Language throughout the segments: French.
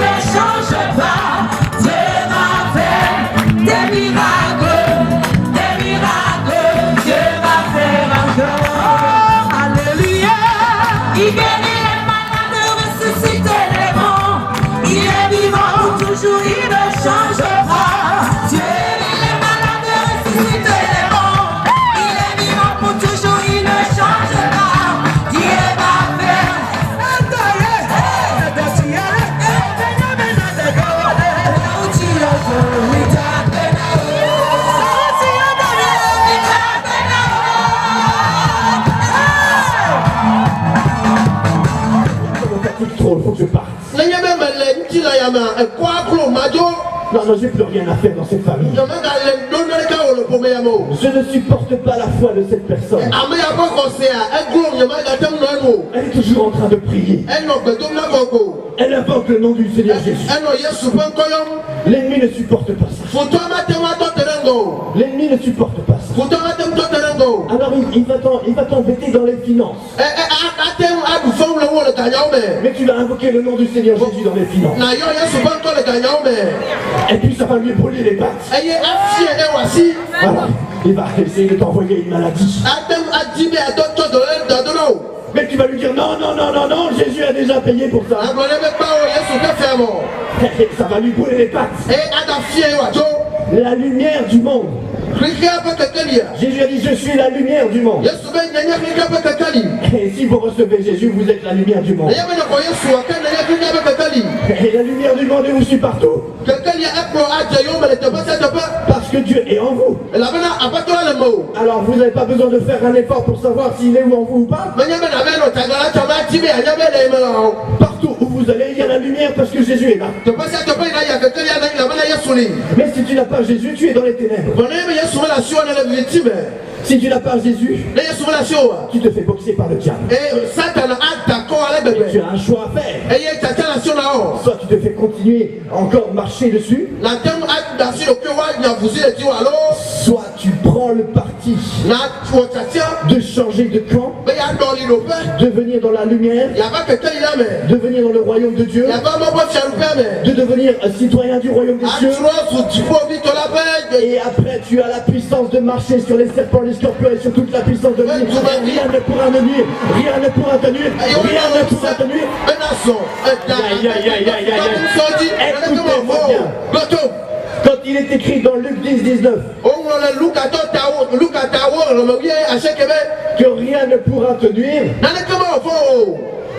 ne change pas. Dieu va faire des miracles, Dieu va faire encore. Alléluia. Il guérit les malades, ressuscite les morts. Il est vivant toujours, il ne change pas. Dieu guérit les malades, ressuscite les morts. Il est vivant pour toujours, il ne change pas. Dieu va faire. Trop, il faut que je parte. Non, non, j'ai plus rien à faire dans cette famille. Je ne supporte pas la foi de cette personne. Elle est toujours en train de prier. Elle invoque le nom du Seigneur Jésus. L'ennemi ne supporte pas ça. L'ennemi ne supporte pas ça. Alors il va t'embêter dans les finances. Mais tu vas invoquer le nom du Seigneur Jésus dans les finances. Et puis ça va lui brûler les pattes. Voilà. Il va essayer de t'envoyer une maladie. Mais tu vas lui dire non, non, non, non, non, Jésus a déjà payé pour ça. Ça va lui brûler les pattes. La lumière du monde. Jésus a dit je suis la lumière du monde. Et si vous recevez Jésus, vous êtes la lumière du monde. Et la lumière du monde est aussi partout. Parce que Dieu est en vous. Alors vous n'avez pas besoin de faire un effort pour savoir s'il est où en vous ou pas. Partout où vous allez, il y a la lumière parce que Jésus est là. Mais si tu n'as pas Jésus, tu es dans les ténèbres. Si tu n'as pas Jésus, tu te fais boxer par le diable. Et tu as un choix à faire. Soit tu te fais continuer encore marcher dessus, soit tu prends le parti de changer de camp, de venir dans la lumière, de venir dans le royaume de Dieu, de devenir un citoyen du royaume des cieux. Et après tu as la puissance de marcher sur les serpents, les scorpions et sur toute la puissance de l'ennemi. Rien ne pourra me nuire, rien ne pourra te nuire, rien ne pourra te nuire. Écoutez-moi bien. Quand il est écrit dans Luc 10, 19 que rien ne pourra te nuire,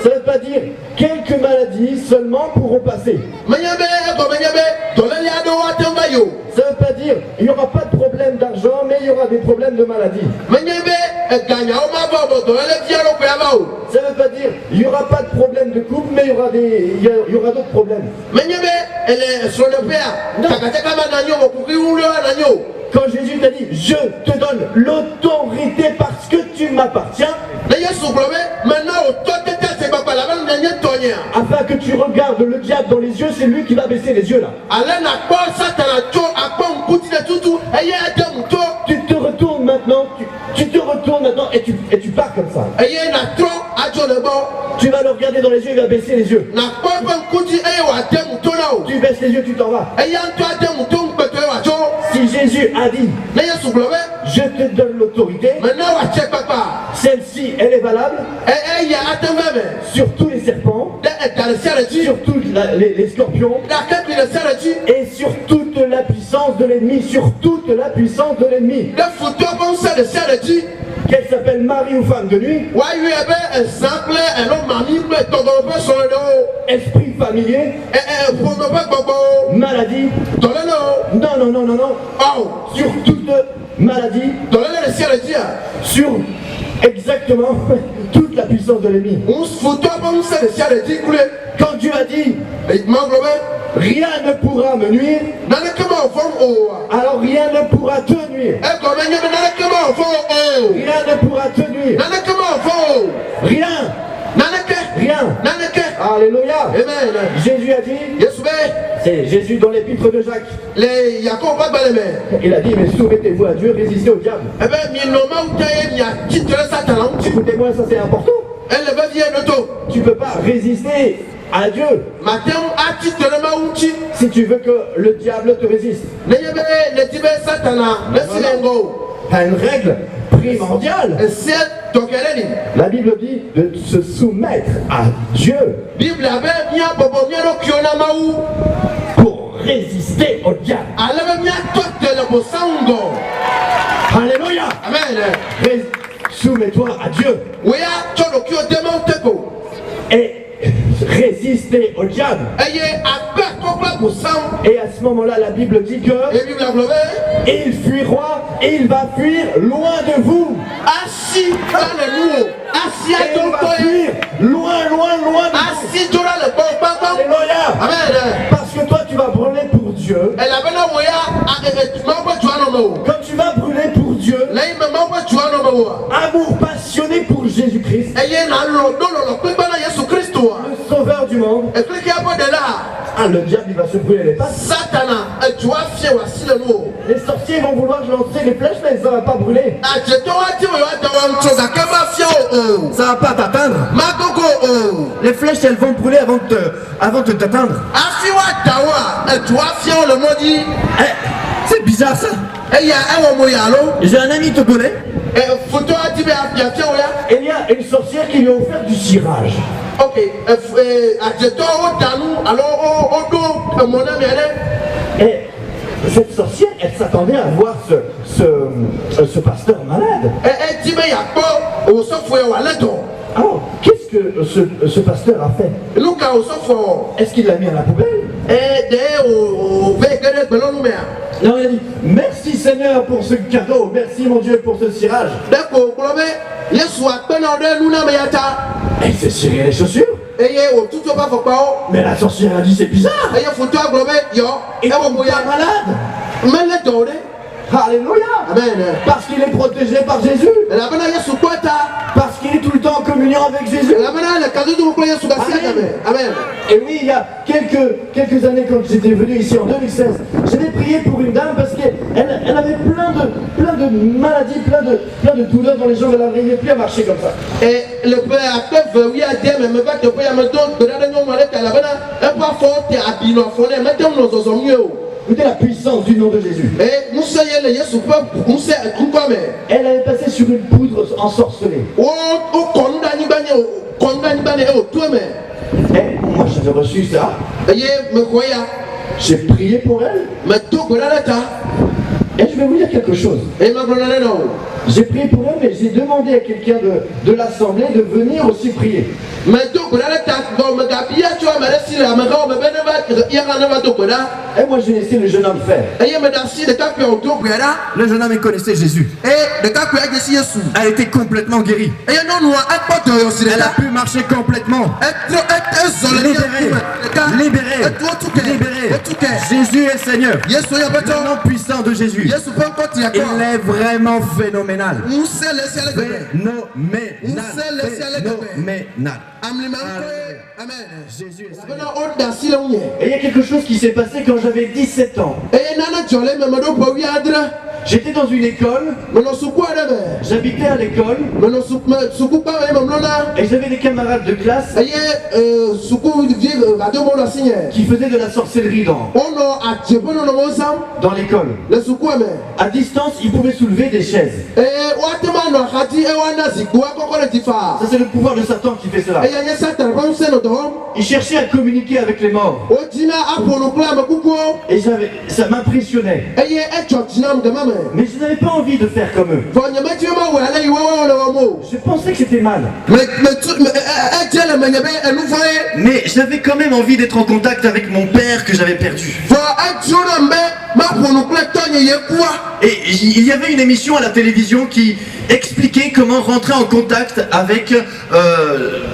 ça ne veut pas dire quelques maladies seulement pourront passer. Ça ne veut pas dire il n'y aura pas de problème d'argent, mais il y aura des problèmes de maladie. Ça ne veut pas dire il n'y aura pas de problème de couple, mais il y aura d'autres problèmes. Quand Jésus t'a dit je te donne l'autorité parce que tu m'appartiens, afin que tu regardes le diable dans les yeux, c'est lui qui va baisser les yeux là. Tu te retournes maintenant, tu te retournes maintenant et tu pars comme ça. Tu vas le regarder dans les yeux, il va baisser les yeux. Tu baisses les yeux, tu t'en vas. Si Jésus a dit je te donne l'autorité, celle-ci elle est valable sur tous les serpents, sur tous les scorpions et sur toute la puissance de l'ennemi, sur toute la puissance de l'ennemi. Qu'elle s'appelle Marie ou femme de nuit, esprit familier, maladie, non, non, non, non, non, sur toute maladie, sur exactement toute la puissance de l'ennemi. Quand Dieu a dit rien ne pourra me nuire, alors rien ne pourra te nuire. Rien ne pourra te nuire. Rien. Rien. Alléluia. Amen. Jésus a dit, c'est Jésus dans l'épître de Jacques. Il a dit, mais soumettez-vous à Dieu, résistez au diable. Écoutez-moi, ça c'est important. Tu ne peux pas résister à Dieu si tu veux que le diable te résiste. Tu as une règle primordiale. La Bible dit de se soumettre à Dieu pour résister au diable. Alléluia. Amen. Soumets-toi à Dieu et résister au diable. Et à ce moment-là, la Bible dit que il fuira et il va fuir loin de vous. Et il va fuir loin de vous. Alléluia. Parce que toi, tu vas brûler pour Dieu. Quand tu vas brûler pour Dieu, amour passionné pour Jésus-Christ, le sauveur du monde, le diable il va se brûler les pattes. Les sorciers vont vouloir lancer les flèches, mais ça ne va pas brûler. Ça va pas t'atteindre. Les flèches elles vont brûler avant de t'atteindre. C'est bizarre ça. J'ai un ami togolais. Et il y a une sorcière qui lui a offert du cirage. Et cette sorcière, elle s'attendait à voir ce pasteur malade. Alors, qu'est-ce que ce pasteur a fait? Est-ce qu'il l'a mis à la poubelle? Non, il a dit merci Seigneur pour ce cadeau, merci mon Dieu pour ce cirage. Et il s'est ciré les chaussures. Mais la sorcière a dit c'est bizarre. Il est pas malade. Alléluia. Amen. Parce qu'il est protégé par Jésus. Parce qu'il est tout le temps en communion avec Jésus. Amen. Amen. Et oui, il y a quelques années quand j'étais venu ici en 2016, j'avais prié pour une dame parce qu'elle avait plein de maladies, plein de douleurs dans les jambes, elle n'arrivait plus à marcher comme ça. Et le père écoutez la puissance du nom de Jésus. Elle avait passé sur une poudre ensorcelée. Et moi j'avais reçu ça. J'ai prié pour elle. Et je vais vous dire quelque chose. J'ai prié pour elle, mais j'ai demandé à quelqu'un de l'assemblée de venir aussi prier. Et moi j'ai laissé le jeune homme faire. Le jeune homme il connaissait Jésus. Elle était complètement guérie. Elle a pu marcher complètement. Libérée. Jésus est Seigneur. Le nom puissant de Jésus. Il est vraiment phénoménal. Jésus est Seigneur. Et il y a quelque chose qui s'est passé quand j'avais 17 ans. J'étais dans une école, j'habitais à l'école, et j'avais des camarades de classe qui faisaient de la sorcellerie dans l'école. À distance, ils pouvaient soulever des chaises. Ça c'est le pouvoir de Satan qui fait cela. Il cherchait à communiquer avec les morts. Et ça m'impressionnait. Mais je n'avais pas envie de faire comme eux. Je pensais que c'était mal. Mais j'avais quand même envie d'être en contact avec mon père que j'avais perdu. Et il y avait une émission à la télévision qui expliquait comment rentrer en contact avec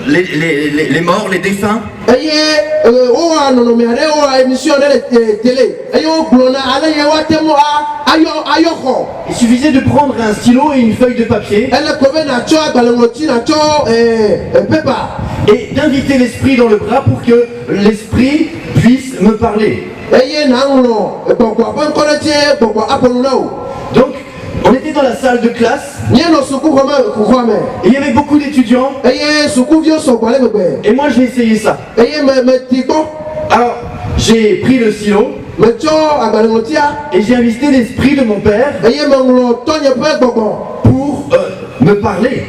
les morts, les défunts. Il suffisait de prendre un stylo et une feuille de papier et d'inviter l'esprit dans le bras pour que l'esprit puisse me parler. Donc, on était dans la salle de classe. Et il y avait beaucoup d'étudiants. Et moi j'ai essayé ça. Alors, j'ai pris le stylo et j'ai invité l'esprit de mon père pour me parler.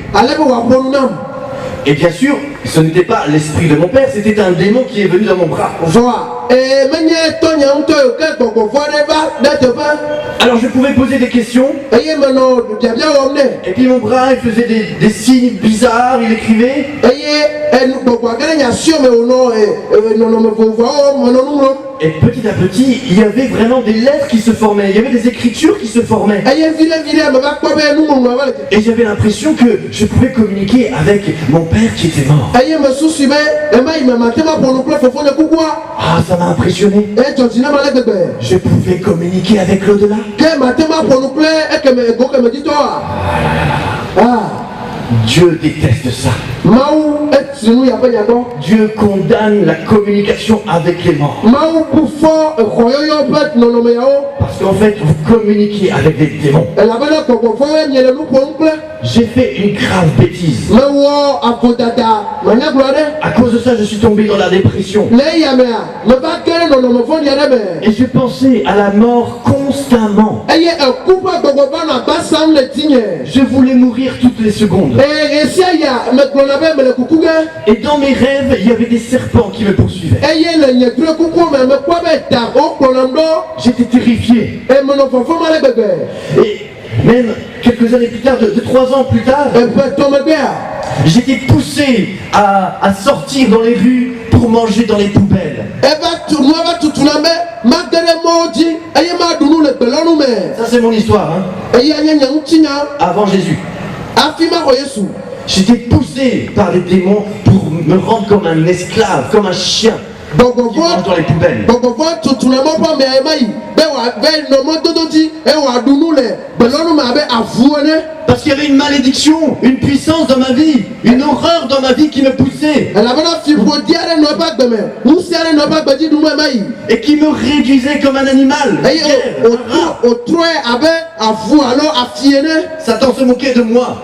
Et bien sûr, ce n'était pas l'esprit de mon père, c'était un démon qui est venu dans mon bras. Alors je pouvais poser des questions. Et puis mon bras, il faisait des signes bizarres, il écrivait. Et petit à petit, il y avait vraiment des lettres qui se formaient, il y avait des écritures qui se formaient. Et j'avais l'impression que je pouvais communiquer avec mon père qui était mort. Ah, ça m'a impressionné. Je pouvais communiquer avec l'au-delà. Dieu déteste ça. Dieu condamne la communication avec les morts. Parce qu'en fait, vous communiquez avec des démons. J'ai fait une grave bêtise. À cause de ça, je suis tombé dans la dépression. Et je pensais à la mort constamment. Je voulais mourir toutes les secondes. Et dans mes rêves, il y avait des serpents qui me poursuivaient. J'étais terrifié. Et même quelques années plus tard, de 3 ans plus tard, j'étais poussé à sortir dans les rues pour manger dans les poubelles. Ça c'est mon histoire, hein. Avant Jésus. J'étais poussé par les démons pour me rendre comme un esclave, comme un chien qui mange dans les poubelles. Parce qu'il y avait une malédiction, une puissance dans ma vie, une horreur dans ma vie qui me poussait et qui me réduisait comme un animal. Satan se moquait de moi.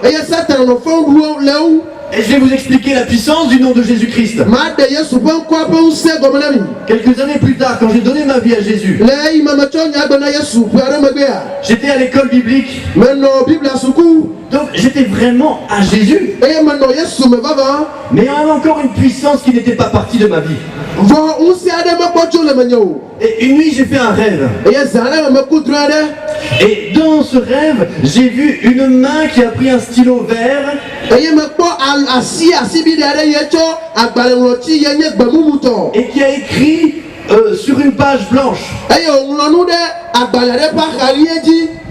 Et je vais vous expliquer la puissance du nom de Jésus-Christ. Quelques années plus tard, quand j'ai donné ma vie à Jésus, j'étais à l'école biblique. Donc j'étais vraiment à Jésus. Mais il y avait encore une puissance qui n'était pas partie de ma vie. Et une nuit j'ai fait un rêve. Et dans ce rêve, j'ai vu une main qui a pris un stylo vert et qui a écrit sur une page blanche.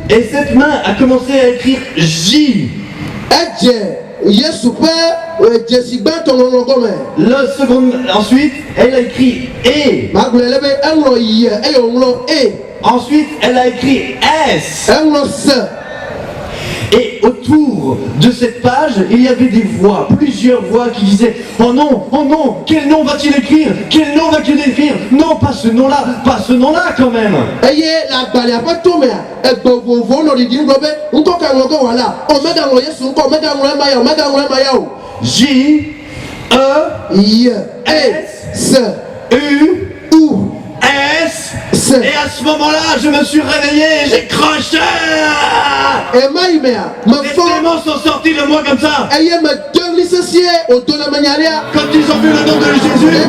Et cette main a commencé à écrire J. La seconde, ensuite, elle a écrit E. Ensuite, elle a écrit S. Et autour de cette page, il y avait des voix, plusieurs voix qui disaient « Oh non, quel nom va-t-il écrire? Quel nom va-t-il écrire? Non, pas ce nom-là quand même !» J, E, S, U, S. Et à ce moment-là, je me suis réveillé et j'ai croché. Les démons sont sortis de moi comme ça. Quand ils ont vu le nom de Jésus.